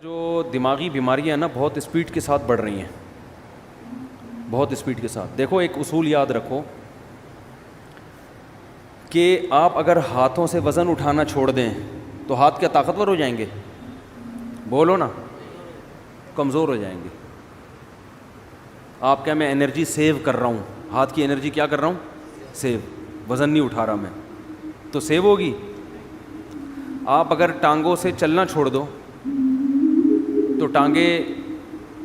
جو دماغی بیماریاں ہیں نا بہت اسپیڈ کے ساتھ بڑھ رہی ہیں, بہت اسپیڈ کے ساتھ. دیکھو ایک اصول یاد رکھو کہ آپ اگر ہاتھوں سے وزن اٹھانا چھوڑ دیں تو ہاتھ کیا طاقتور ہو جائیں گے؟ بولو نا, کمزور ہو جائیں گے. آپ کیا میں انرجی سیو کر رہا ہوں, ہاتھ کی انرجی کیا کر رہا ہوں؟ سیو. وزن نہیں اٹھا رہا میں تو سیو ہوگی. آپ اگر ٹانگوں سے چلنا چھوڑ دو تو ٹانگیں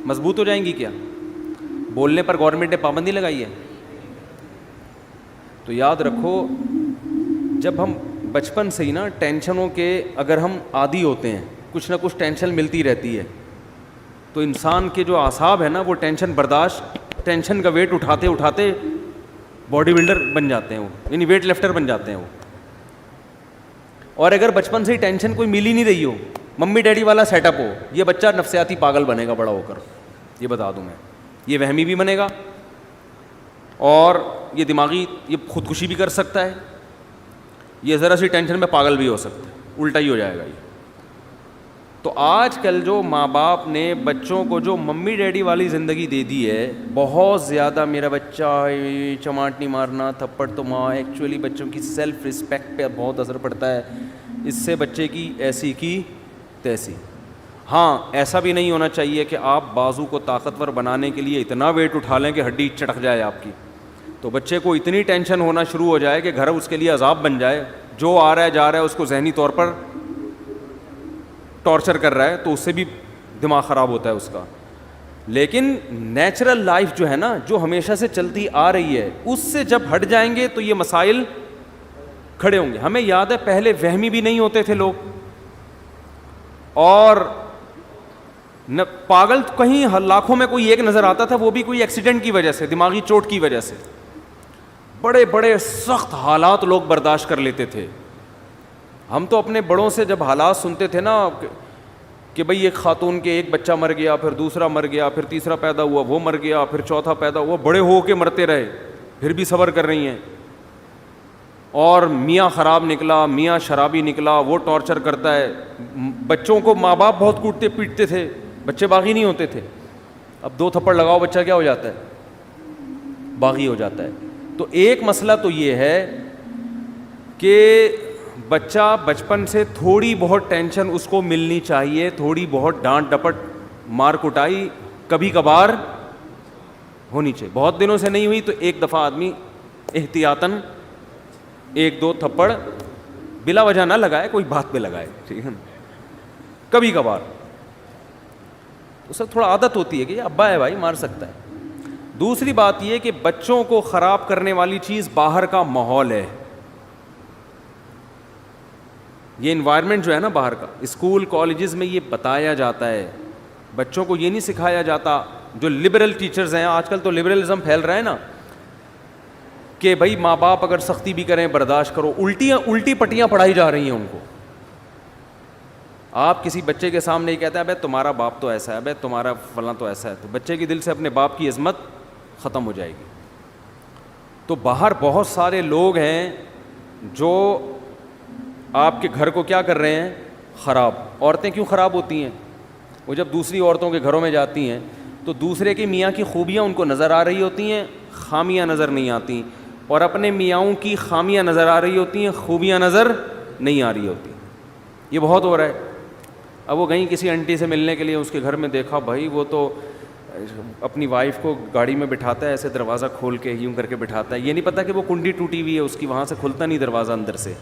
مضبوط ہو جائیں گی کیا؟ بولنے پر گورنمنٹ نے پابندی لگائی ہے. تو یاد رکھو جب ہم بچپن سے ہی نا ٹینشنوں کے اگر ہم عادی ہوتے ہیں, کچھ نہ کچھ ٹینشن ملتی رہتی ہے, تو انسان کے جو اعصاب ہے نا وہ ٹینشن برداشت, ٹینشن کا ویٹ اٹھاتے اٹھاتے باڈی بلڈر بن جاتے ہیں وہ, یعنی ویٹ لفٹر بن جاتے ہیں وہ. اور اگر بچپن سے ہی ٹینشن کوئی مل ہی نہیں رہی ہو, ممی ڈیڈی والا سیٹ اپ ہو, یہ بچہ نفسیاتی پاگل بنے گا بڑا ہو کر, یہ بتا دوں میں. یہ وہمی بھی بنے گا اور یہ دماغی یہ خودکشی بھی کر سکتا ہے, یہ ذرا سی ٹینشن میں پاگل بھی ہو سکتا ہے, الٹا ہی ہو جائے گا یہ. تو آج کل جو ماں باپ نے بچوں کو جو ممی ڈیڈی والی زندگی دے دی ہے, بہت زیادہ میرا بچہ چماٹ نہیں مارنا, تھپڑ تو ماں, ایکچولی بچوں کی سیلف رسپیکٹ پہ بہت اثر پڑتا ہے. اس سے بچے کی ایسی کی تیسی. ہاں ایسا بھی نہیں ہونا چاہیے کہ آپ بازو کو طاقتور بنانے کے لیے اتنا ویٹ اٹھا لیں کہ ہڈی چٹک جائے آپ کی, تو بچے کو اتنی ٹینشن ہونا شروع ہو جائے کہ گھر اس کے لیے عذاب بن جائے. جو آ رہا ہے جا رہا ہے اس کو ذہنی طور پر ٹارچر کر رہا ہے, تو اس سے بھی دماغ خراب ہوتا ہے اس کا. لیکن نیچرل لائف جو ہے نا, جو ہمیشہ سے چلتی آ رہی ہے, اس سے جب ہٹ جائیں گے تو یہ مسائل کھڑے ہوں گے. ہمیں یاد ہے پہلے وہمی بھی نہیں ہوتے تھے لوگ, اور پاگل کہیں لاکھوں میں کوئی ایک نظر آتا تھا, وہ بھی کوئی ایکسیڈنٹ کی وجہ سے, دماغی چوٹ کی وجہ سے. بڑے بڑے سخت حالات لوگ برداشت کر لیتے تھے. ہم تو اپنے بڑوں سے جب حالات سنتے تھے نا کہ بھئی ایک خاتون کے ایک بچہ مر گیا, پھر دوسرا مر گیا, پھر تیسرا پیدا ہوا وہ مر گیا, پھر چوتھا پیدا ہوا, بڑے ہو کے مرتے رہے, پھر بھی صبر کر رہی ہیں. اور میاں خراب نکلا, میاں شرابی نکلا, وہ ٹارچر کرتا ہے. بچوں کو ماں باپ بہت کوٹتے پیٹتے تھے, بچے باغی نہیں ہوتے تھے. اب 2 تھپڑ لگاؤ بچہ کیا ہو جاتا ہے؟ باغی ہو جاتا ہے. تو ایک مسئلہ تو یہ ہے کہ بچہ بچپن سے تھوڑی بہت ٹینشن اس کو ملنی چاہیے, تھوڑی بہت ڈانٹ ڈپٹ مار کٹائی کبھی کبھار ہونی چاہیے. بہت دنوں سے نہیں ہوئی تو ایک دفعہ آدمی احتیاطاً 1-2 تھپڑ بلا وجہ نہ لگائے, کوئی بات پہ لگائے, ٹھیک ہے نا, کبھی کبھار. اس سے تھوڑا عادت ہوتی ہے کہ یہ ابا ہے بھائی مار سکتا ہے. دوسری بات یہ کہ بچوں کو خراب کرنے والی چیز باہر کا ماحول ہے. یہ انوائرمنٹ جو ہے نا باہر کا, اسکول کالجز میں یہ بتایا جاتا ہے. بچوں کو یہ نہیں سکھایا جاتا. جو لبرل ٹیچرز ہیں, آج کل تو لبرلزم پھیل رہا ہے نا, کہ بھائی ماں باپ اگر سختی بھی کریں برداشت کرو. الٹی پٹیاں پڑھائی جا رہی ہیں ان کو. آپ کسی بچے کے سامنے ہی کہتے ہیں بھائی تمہارا باپ تو ایسا ہے, بھائی تمہارا فلاں تو ایسا ہے, تو بچے کے دل سے اپنے باپ کی عظمت ختم ہو جائے گی. تو باہر بہت سارے لوگ ہیں جو آپ کے گھر کو کیا کر رہے ہیں؟ خراب. عورتیں کیوں خراب ہوتی ہیں؟ وہ جب دوسری عورتوں کے گھروں میں جاتی ہیں تو دوسرے کے میاں کی خوبیاں ان کو نظر آ رہی ہوتی ہیں, خامیاں نظر نہیں آتی, اور اپنے میاؤں کی خامیاں نظر آ رہی ہوتی ہیں, خوبیاں نظر نہیں آ رہی ہوتی. یہ بہت ہو رہا ہے. اب وہ گئیں کسی انٹی سے ملنے کے لیے, اس کے گھر میں دیکھا بھائی وہ تو اپنی وائف کو گاڑی میں بٹھاتا ہے, ایسے دروازہ کھول کے یوں کر کے بٹھاتا ہے. یہ نہیں پتا کہ وہ کنڈی ٹوٹی ہوئی ہے اس کی, وہاں سے کھلتا نہیں دروازہ اندر سے,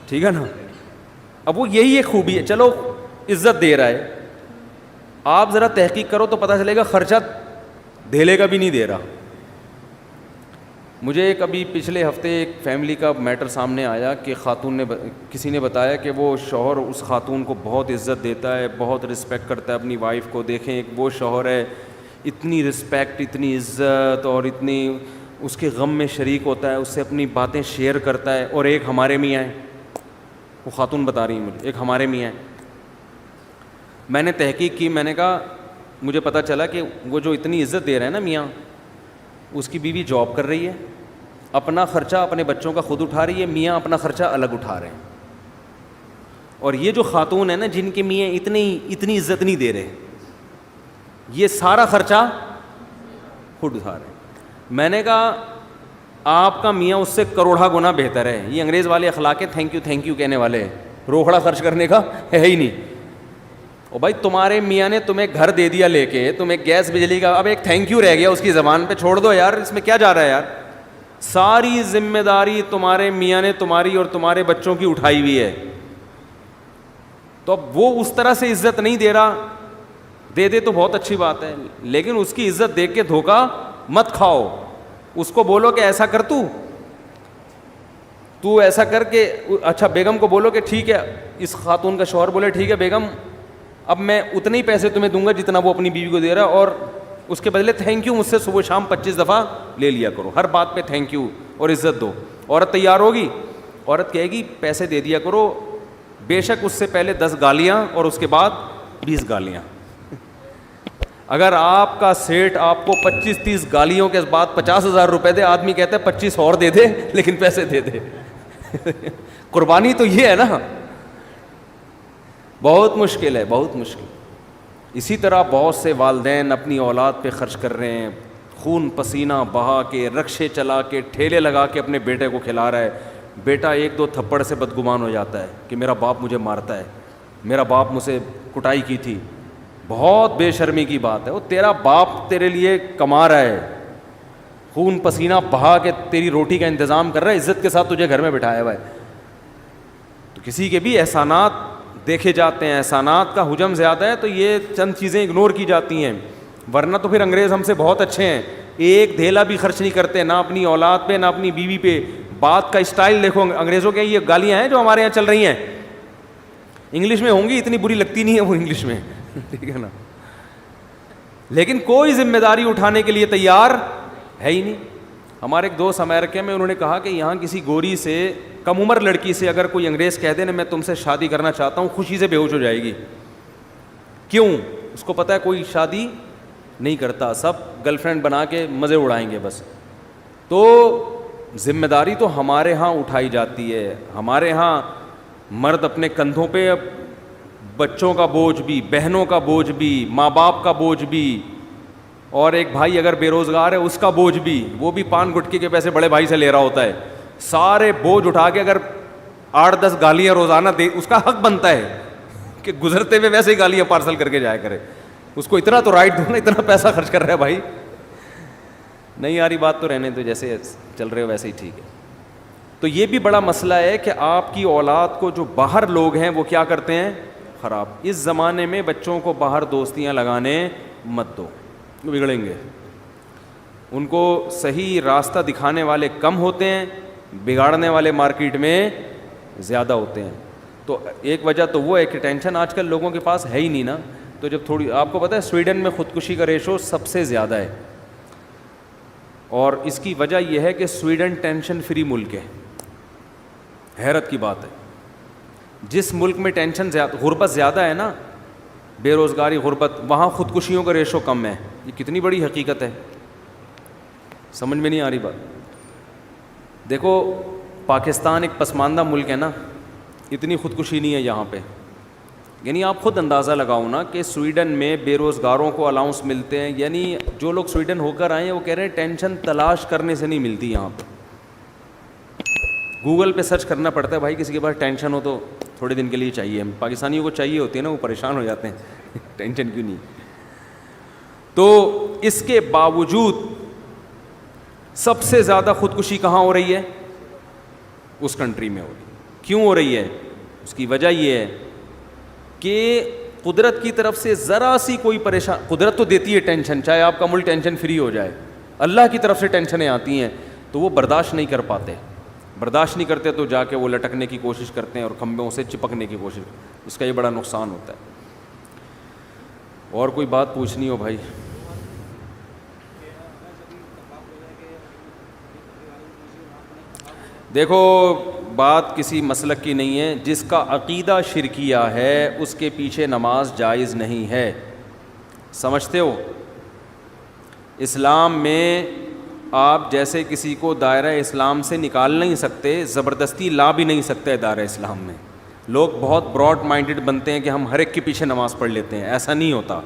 ٹھیک ہے نا. اب وہ یہی ایک خوبی ہے, چلو عزت دے رہا ہے. آپ ذرا تحقیق کرو تو پتہ چلے گا خرچہ دھیلے کا بھی نہیں دے رہا. مجھے کبھی پچھلے ہفتے ایک فیملی کا میٹر سامنے آیا کہ خاتون نے کسی نے بتایا کہ وہ شوہر اس خاتون کو بہت عزت دیتا ہے, بہت رسپیکٹ کرتا ہے اپنی وائف کو. دیکھیں ایک وہ شوہر ہے, اتنی رسپیکٹ, اتنی عزت, اور اتنی اس کے غم میں شریک ہوتا ہے, اس سے اپنی باتیں شیئر کرتا ہے. اور ایک ہمارے میاں ہیں, وہ خاتون بتا رہی ہیں مجھے, ایک ہمارے میاں ہیں. میں نے تحقیق کی, میں نے کہا مجھے پتہ چلا کہ وہ جو اتنی عزت دے رہے ہیں نا میاں, اس کی بیوی جاب کر رہی ہے, اپنا خرچہ اپنے بچوں کا خود اٹھا رہی ہے, میاں اپنا خرچہ الگ اٹھا رہے ہیں. اور یہ جو خاتون ہے نا جن کے میاں اتنی عزت نہیں دے رہے, یہ سارا خرچہ خود اٹھا رہے ہیں. میں نے کہا آپ کا میاں اس سے کروڑا گنا بہتر ہے. یہ انگریز والے اخلاق ہے تھینک یو کہنے والے, روکڑا خرچ کرنے کا ہے ہی نہیں. اور بھائی تمہارے میاں نے تمہیں گھر دے دیا لے کے, تمہیں گیس بجلی کا, اب ایک تھینک یو رہ گیا اس کی زبان پہ, چھوڑ دو یار, اس میں کیا جا رہا ہے یار. ساری ذمہ داری تمہارے میاں نے تمہاری اور تمہارے بچوں کی اٹھائی ہوئی ہے. تو اب وہ اس طرح سے عزت نہیں دے رہا, دے تو بہت اچھی بات ہے, لیکن اس کی عزت دیکھ کے دھوکا مت کھاؤ. اس کو بولو کہ ایسا کر, تو ایسا کر کے, اچھا بیگم کو بولو کہ ٹھیک ہے, اس خاتون کا شوہر بولے ٹھیک ہے بیگم اب میں اتنے ہی پیسے تمہیں دوں گا جتنا وہ اپنی بیوی کو دے رہا ہے, اور اس کے بدلے تھینک یو مجھ سے صبح شام 25 دفعہ لے لیا کرو, ہر بات پہ تھینک یو اور عزت دو. عورت تیار ہوگی, عورت کہے گی پیسے دے دیا کرو, بے شک اس سے پہلے 10 گالیاں اور اس کے بعد 20 گالیاں. اگر آپ کا سیٹ آپ کو 25-30 گالیوں کے بعد 50,000 روپے دے, آدمی کہتا ہے 25 اور دے دے لیکن پیسے دے دے. قربانی تو یہ ہے نا, بہت مشکل ہے, بہت مشکل. اسی طرح بہت سے والدین اپنی اولاد پہ خرچ کر رہے ہیں, خون پسینہ بہا کے, رکشے چلا کے, ٹھیلے لگا کے اپنے بیٹے کو کھلا رہا ہے. بیٹا 1-2 تھپڑ سے بدگمان ہو جاتا ہے کہ میرا باپ مجھے مارتا ہے, میرا باپ مجھ سے کٹائی کی تھی. بہت بے شرمی کی بات ہے, وہ تیرا باپ تیرے لیے کما رہا ہے, خون پسینہ بہا کے تیری روٹی کا انتظام کر رہا ہے, عزت کے ساتھ تجھے گھر میں بٹھایا ہوا ہے. تو کسی کے بھی احسانات دیکھے جاتے ہیں, احسانات کا حجم زیادہ ہے تو یہ چند چیزیں اگنور کی جاتی ہیں, ورنہ تو پھر انگریز ہم سے بہت اچھے ہیں, ایک دھیلا بھی خرچ نہیں کرتے, نہ اپنی اولاد پہ نہ اپنی بیوی پہ. بات کا اسٹائل دیکھو انگریزوں کے, یہ گالیاں ہیں جو ہمارے یہاں چل رہی ہیں انگلش میں ہوں گی, اتنی بری لگتی نہیں ہے وہ انگلش میں, ٹھیک ہے نا, لیکن کوئی ذمہ داری اٹھانے کے لیے تیار ہے ہی نہیں. ہمارے ایک دوست امریکہ میں, انہوں نے کہا کہ یہاں کسی گوری سے, کم عمر لڑکی سے اگر کوئی انگریز کہہ دے نا میں تم سے شادی کرنا چاہتا ہوں, خوشی سے بے ہوش ہو جائے گی. کیوں؟ اس کو پتہ ہے کوئی شادی نہیں کرتا, سب گرل فرینڈ بنا کے مزے اڑائیں گے بس. تو ذمہ داری تو ہمارے ہاں اٹھائی جاتی ہے, ہمارے ہاں مرد اپنے کندھوں پہ بچوں کا بوجھ بھی, بہنوں کا بوجھ بھی, ماں باپ کا بوجھ بھی, اور ایک بھائی اگر بے روزگار ہے اس کا بوجھ بھی, وہ بھی پان گٹکی کے پیسے بڑے بھائی سے لے رہا ہوتا ہے. سارے بوجھ اٹھا کے اگر 8-10 گالیاں روزانہ دے, اس کا حق بنتا ہے کہ گزرتے ہوئے ویسے ہی گالیاں پارسل کر کے جایا کرے. اس کو اتنا تو رائٹ دو نا, اتنا پیسہ خرچ کر رہا ہے بھائی. نہیں آ رہی بات تو رہنے دو, جیسے چل رہے ہو ویسے ہی ٹھیک ہے. تو یہ بھی بڑا مسئلہ ہے کہ آپ کی اولاد کو جو باہر لوگ ہیں وہ کیا کرتے ہیں, خراب. اس زمانے میں بچوں کو باہر دوستیاں لگانے مت دو, بگڑیں گے. ان کو صحیح راستہ دکھانے والے کم ہوتے ہیں, بگاڑنے والے مارکیٹ میں زیادہ ہوتے ہیں. تو ایک وجہ تو وہ ہے کہ ٹینشن آج کل لوگوں کے پاس ہے ہی نہیں نا. تو جب تھوڑی, آپ کو پتہ ہے سویڈن میں خودکشی کا ریشو سب سے زیادہ ہے, اور اس کی وجہ یہ ہے کہ سویڈن ٹینشن فری ملک ہے. حیرت کی بات ہے, جس ملک میں ٹینشن زیادہ, غربت زیادہ ہے نا, بے روزگاری, غربت, وہاں خودکشیوں کا ریشو کم ہے. یہ کتنی بڑی حقیقت ہے, سمجھ میں نہیں آ رہی بات. دیکھو پاکستان ایک پسماندہ ملک ہے نا, اتنی خودکشی نہیں ہے یہاں پہ. یعنی آپ خود اندازہ لگاؤ نا کہ سویڈن میں بے روزگاروں کو الاؤنس ملتے ہیں. یعنی جو لوگ سویڈن ہو کر آئے ہیں وہ کہہ رہے ہیں ٹینشن تلاش کرنے سے نہیں ملتی یہاں پہ. گوگل پہ سرچ کرنا پڑتا ہے بھائی, کسی کے پاس ٹینشن ہو تو تھوڑے دن کے لیے چاہیے. ہم پاکستانیوں کو چاہیے ہوتی ہے نا, وہ پریشان ہو جاتے ہیں ٹینشن کیوں نہیں. تو اس کے باوجود سب سے زیادہ خودکشی کہاں ہو رہی ہے, اس کنٹری میں ہو رہی ہے. کیوں ہو رہی ہے؟ اس کی وجہ یہ ہے کہ قدرت کی طرف سے ذرا سی کوئی پریشان, قدرت تو دیتی ہے ٹینشن, چاہے آپ کا ملک ٹینشن فری ہو جائے, اللہ کی طرف سے ٹینشنیں آتی ہیں تو وہ برداشت نہیں کر پاتے. برداشت نہیں کرتے تو جا کے وہ لٹکنے کی کوشش کرتے ہیں اور کھمبوں سے چپکنے کی کوشش. اس کا یہ بڑا نقصان ہوتا ہے. اور کوئی بات پوچھنی ہو بھائی؟ دیکھو بات کسی مسلک کی نہیں ہے, جس کا عقیدہ شرکیہ ہے اس کے پیچھے نماز جائز نہیں ہے. سمجھتے ہو؟ اسلام میں آپ جیسے کسی کو دائرہ اسلام سے نکال نہیں سکتے, زبردستی لا بھی نہیں سکتے دائرہ اسلام میں. لوگ بہت براڈ مائنڈڈ بنتے ہیں کہ ہم ہر ایک کے پیچھے نماز پڑھ لیتے ہیں. ایسا نہیں ہوتا.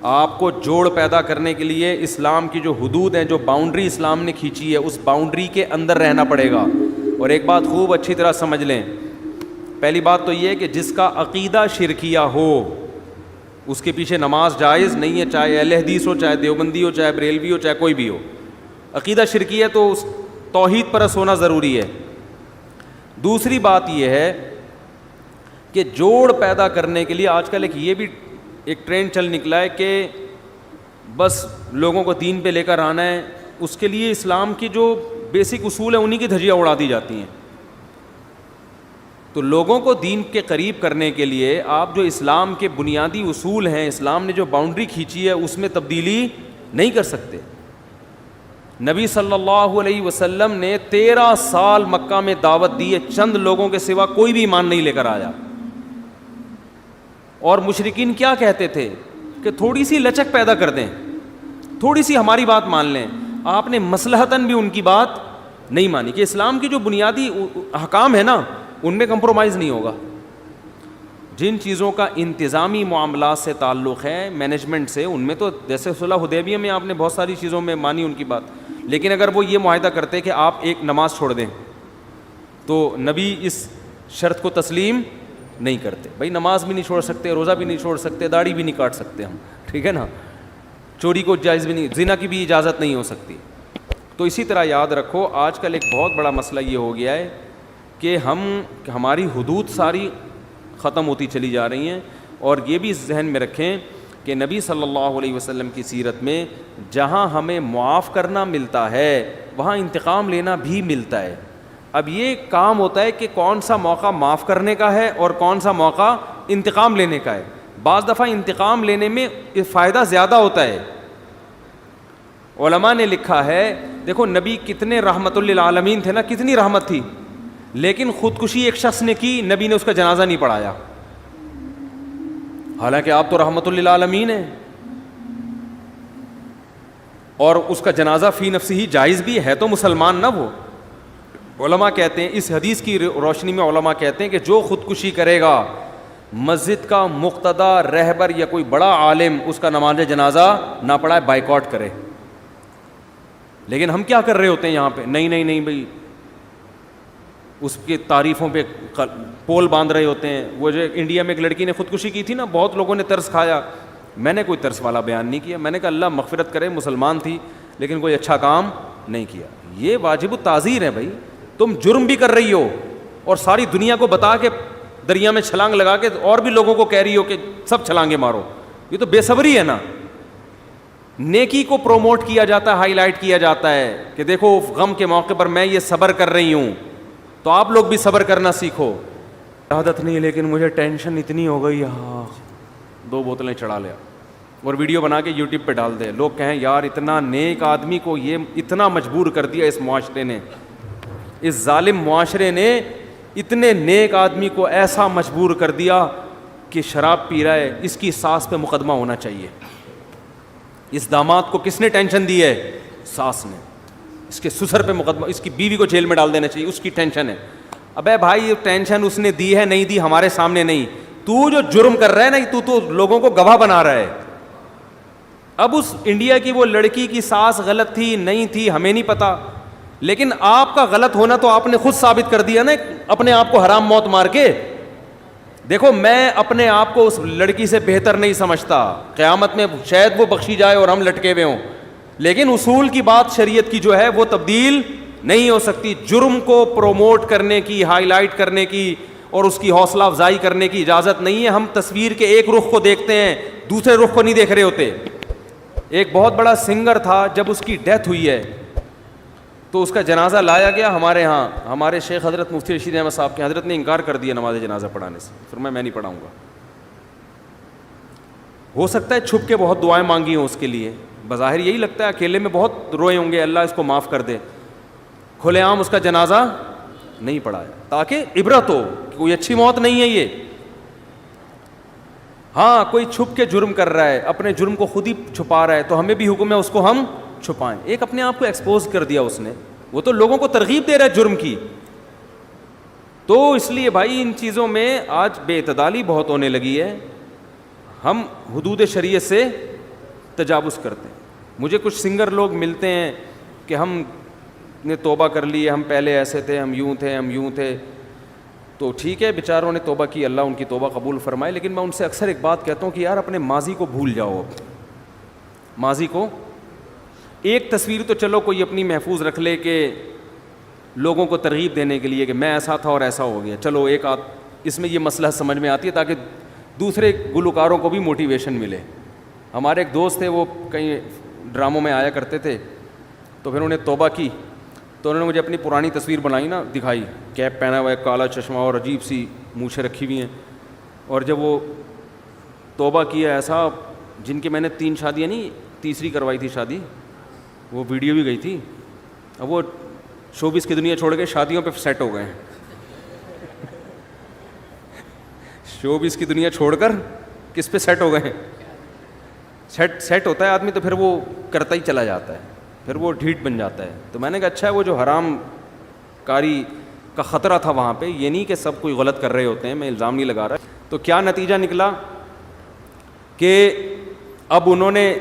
آپ کو جوڑ پیدا کرنے کے لیے اسلام کی جو حدود ہیں, جو باؤنڈری اسلام نے کھینچی ہے, اس باؤنڈری کے اندر رہنا پڑے گا. اور ایک بات خوب اچھی طرح سمجھ لیں, پہلی بات تو یہ ہے کہ جس کا عقیدہ شرکیہ ہو اس کے پیچھے نماز جائز نہیں ہے, چاہے اہل حدیث ہو, چاہے دیوبندی ہو, چاہے بریلوی ہو, چاہے کوئی بھی ہو. عقیدہ شرکیہ ہے تو اس توحید پرست ہونا ضروری ہے. دوسری بات یہ ہے کہ جوڑ پیدا کرنے کے لیے آج کل یہ بھی ایک ٹرینڈ چل نکلا ہے کہ بس لوگوں کو دین پہ لے کر آنا ہے. اس کے لیے اسلام کی جو بیسک اصول ہیں انہی کی دھجیاں اڑا دی جاتی ہیں. تو لوگوں کو دین کے قریب کرنے کے لیے آپ جو اسلام کے بنیادی اصول ہیں, اسلام نے جو باؤنڈری کھینچی ہے, اس میں تبدیلی نہیں کر سکتے. نبی صلی اللہ علیہ وسلم نے 13 سال مکہ میں دعوت دی ہے, چند لوگوں کے سوا کوئی بھی ایمان نہیں لے کر آیا. اور مشرکین کیا کہتے تھے کہ تھوڑی سی لچک پیدا کر دیں, تھوڑی سی ہماری بات مان لیں. آپ نے مصلحتاً بھی ان کی بات نہیں مانی کہ اسلام کی جو بنیادی احکام ہے نا ان میں کمپرومائز نہیں ہوگا. جن چیزوں کا انتظامی معاملات سے تعلق ہے, مینجمنٹ سے, ان میں تو جیسے صلح حدیبیہ میں آپ نے بہت ساری چیزوں میں مانی ان کی بات, لیکن اگر وہ یہ معاہدہ کرتے کہ آپ ایک نماز چھوڑ دیں تو نبی اس شرط کو تسلیم نہیں کرتے. بھائی نماز بھی نہیں چھوڑ سکتے, روزہ بھی نہیں چھوڑ سکتے, داڑھی بھی نہیں کاٹ سکتے ہم, ٹھیک ہے نا, چوری کو جائز بھی نہیں, زنا کی بھی اجازت نہیں ہو سکتی. تو اسی طرح یاد رکھو آج کل ایک بہت بڑا مسئلہ یہ ہو گیا ہے کہ ہماری حدود ساری ختم ہوتی چلی جا رہی ہیں. اور یہ بھی ذہن میں رکھیں کہ نبی صلی اللہ علیہ وسلم کی سیرت میں جہاں ہمیں معاف کرنا ملتا ہے وہاں انتقام لینا بھی ملتا ہے. اب یہ کام ہوتا ہے کہ کون سا موقع معاف کرنے کا ہے اور کون سا موقع انتقام لینے کا ہے. بعض دفعہ انتقام لینے میں فائدہ زیادہ ہوتا ہے. علماء نے لکھا ہے, دیکھو نبی کتنے رحمت للعالمین تھے نا, کتنی رحمت تھی, لیکن خودکشی ایک شخص نے کی, نبی نے اس کا جنازہ نہیں پڑھایا. حالانکہ آپ تو رحمت للعالمین ہیں, اور اس کا جنازہ فی نفسی ہی جائز بھی ہے, تو مسلمان نہ وہ. علماء کہتے ہیں, اس حدیث کی روشنی میں علماء کہتے ہیں کہ جو خودکشی کرے گا مسجد کا مقتدی رہبر یا کوئی بڑا عالم اس کا نماز جنازہ نہ پڑھائے, بائیکاٹ کرے. لیکن ہم کیا کر رہے ہوتے ہیں یہاں پہ, نہیں بھائی اس کی تعریفوں پہ پول باندھ رہے ہوتے ہیں. وہ جو انڈیا میں ایک لڑکی نے خودکشی کی تھی نا, بہت لوگوں نے ترس کھایا. میں نے کوئی ترس والا بیان نہیں کیا, میں نے کہا اللہ مغفرت کرے, مسلمان تھی لیکن کوئی اچھا کام نہیں کیا. یہ واجب التعزیر ہے بھائی. تم جرم بھی کر رہی ہو اور ساری دنیا کو بتا کے دریا میں چھلانگ لگا کے اور بھی لوگوں کو کہہ رہی ہو کہ سب چھلانگیں مارو. یہ تو بے صبری ہے نا. نیکی کو پروموٹ کیا جاتا ہے, ہائی لائٹ کیا جاتا ہے کہ دیکھو غم کے موقع پر میں یہ صبر کر رہی ہوں, تو آپ لوگ بھی صبر کرنا سیکھو. عادت نہیں لیکن مجھے ٹینشن اتنی ہو گئی, 2 بوتلیں چڑھا لیا اور ویڈیو بنا کے یوٹیوب پہ ڈال دے. لوگ کہیں یار اتنا نیک آدمی کو یہ اتنا مجبور کر دیا اس معاشرے نے, اس ظالم معاشرے نے اتنے نیک آدمی کو ایسا مجبور کر دیا کہ شراب پی رہا ہے, اس کی ساس پہ مقدمہ ہونا چاہیے. اس داماد کو کس نے ٹینشن دی ہے؟ ساس نے. اس کے سسر پہ مقدمہ, اس کی بیوی کو جیل میں ڈال دینا چاہیے, اس کی ٹینشن ہے. ابے بھائی یہ ٹینشن اس نے دی ہے نہیں دی ہمارے سامنے نہیں, تو جو جرم کر رہا ہے نا تو لوگوں کو گواہ بنا رہا ہے. اب اس انڈیا کی وہ لڑکی کی ساس غلط تھی نہیں تھی ہمیں نہیں پتا, لیکن آپ کا غلط ہونا تو آپ نے خود ثابت کر دیا نا اپنے آپ کو حرام موت مار کے. دیکھو میں اپنے آپ کو اس لڑکی سے بہتر نہیں سمجھتا, قیامت میں شاید وہ بخشی جائے اور ہم لٹکے ہوئے ہوں, لیکن اصول کی بات شریعت کی جو ہے وہ تبدیل نہیں ہو سکتی. جرم کو پروموٹ کرنے کی, ہائی لائٹ کرنے کی اور اس کی حوصلہ افزائی کرنے کی اجازت نہیں ہے. ہم تصویر کے ایک رخ کو دیکھتے ہیں, دوسرے رخ کو نہیں دیکھ رہے ہوتے. ایک بہت بڑا سنگر تھا, جب اس کی ڈیتھ ہوئی ہے تو اس کا جنازہ لایا گیا ہمارے ہاں, ہمارے شیخ حضرت مفتی رشید احمد صاحب کے. حضرت نے انکار کر دیا نماز جنازہ پڑھانے سے, فرمایا میں نہیں پڑھاؤں گا. ہو سکتا ہے چھپ کے بہت دعائیں مانگی ہوں اس کے لیے, بظاہر یہی لگتا ہے اکیلے میں بہت روئے ہوں گے اللہ اس کو معاف کر دے, کھلے عام اس کا جنازہ نہیں پڑھایا تاکہ عبرت ہو کہ کوئی اچھی موت نہیں ہے یہ. ہاں کوئی چھپ کے جرم کر رہا ہے, اپنے جرم کو خود ہی چھپا رہا ہے, تو ہمیں بھی حکم ہے اس کو ہم چھپائیں. ایک اپنے آپ کو ایکسپوز کر دیا اس نے, وہ تو لوگوں کو ترغیب دے رہا ہے جرم کی. تو تو اس لیے بھائی ان چیزوں میں آج بے اعتدالی بہت ہونے لگی ہے, ہم حدود شریعت سے تجاوز کرتے ہیں. مجھے کچھ سنگر لوگ ملتے ہیں کہ ہم نے توبہ کر لی ہے, ہم پہلے ایسے تھے, ہم یوں تھے, ہم یوں تھے. تو ٹھیک ہے, بیچاروں نے توبہ کی, اللہ ان کی توبہ قبول فرمائے, لیکن میں ان سے اکثر ایک بات کہتا ہوں کہ یار اپنے ماضی کو بھول جاؤ. ماضی کو, ایک تصویر تو چلو کوئی اپنی محفوظ رکھ لے کہ لوگوں کو ترغیب دینے کے لیے کہ میں ایسا تھا اور ایسا ہو گیا, چلو ایک آدھ اس میں یہ مسئلہ سمجھ میں آتی ہے تاکہ دوسرے گلوکاروں کو بھی موٹیویشن ملے. ہمارے ایک دوست تھے, وہ کہیں ڈراموں میں آیا کرتے تھے, تو پھر انہوں نے توبہ کی, تو انہوں نے مجھے اپنی پرانی تصویر بنائی نا, دکھائی, کیپ پہنا ہوا ہے, کالا چشمہ اور عجیب سی مونچھیں رکھی ہوئی ہیں, اور جب وہ توبہ کیا ایسا, جن کے میں نے 3 شادیاں نہیں, تیسری کروائی تھی شادی, وہ ویڈیو بھی گئی تھی, اب وہ شوبز کی دنیا چھوڑ کے شادیوں پہ سیٹ ہو گئے ہیں. شوبز کی دنیا چھوڑ کر کس پہ سیٹ ہو گئے ہیں؟ سیٹ ہوتا ہے آدمی تو پھر وہ کرتا ہی چلا جاتا ہے, پھر وہ ڈھیٹ بن جاتا ہے. تو میں نے کہا اچھا ہے, وہ جو حرام کاری کا خطرہ تھا وہاں پہ, یہ نہیں کہ سب کوئی غلط کر رہے ہوتے ہیں, میں الزام نہیں لگا رہا. تو کیا نتیجہ نکلا کہ اب انہوں نے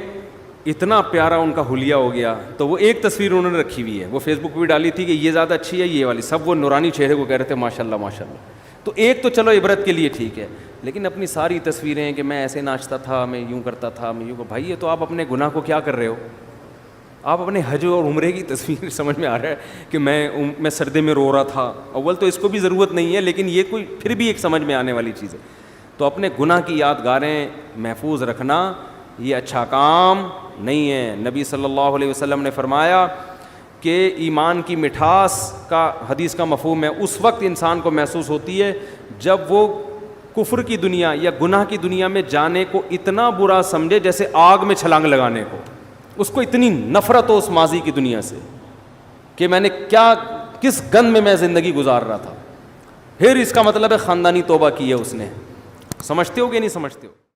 اتنا پیارا ان کا حلیہ ہو گیا, تو وہ ایک تصویر انہوں نے رکھی ہوئی ہے, وہ فیس بک پہ بھی ڈالی تھی کہ یہ زیادہ اچھی ہے یہ والی, سب وہ نورانی چہرے کو کہہ رہے تھے ماشاء اللہ ماشاء اللہ. تو ایک تو چلو عبرت کے لیے ٹھیک ہے, لیکن اپنی ساری تصویریں کہ میں ایسے ناچتا تھا, میں یوں کرتا تھا, میں یوں, بھائی یہ تو آپ اپنے گناہ کو کیا کر رہے ہو؟ آپ اپنے حج اور عمرے کی تصویر سمجھ میں آ رہا ہے کہ میں سردی میں رو رہا تھا. اول تو اس کو بھی ضرورت نہیں ہے, لیکن یہ کوئی پھر بھی ایک سمجھ میں آنے والی چیز ہے. تو اپنے گناہ کی یادگاریں محفوظ رکھنا یہ اچھا کام نہیں ہے. نبی صلی اللہ علیہ وسلم نے فرمایا کہ ایمان کی مٹھاس کا, حدیث کا مفہوم ہے, اس وقت انسان کو محسوس ہوتی ہے جب وہ کفر کی دنیا یا گناہ کی دنیا میں جانے کو اتنا برا سمجھے جیسے آگ میں چھلانگ لگانے کو. اس کو اتنی نفرت ہو اس ماضی کی دنیا سے کہ میں نے کس گند میں زندگی گزار رہا تھا. پھر اس کا مطلب ہے خاندانی توبہ کی ہے اس نے. سمجھتے ہو کہ نہیں سمجھتے ہو؟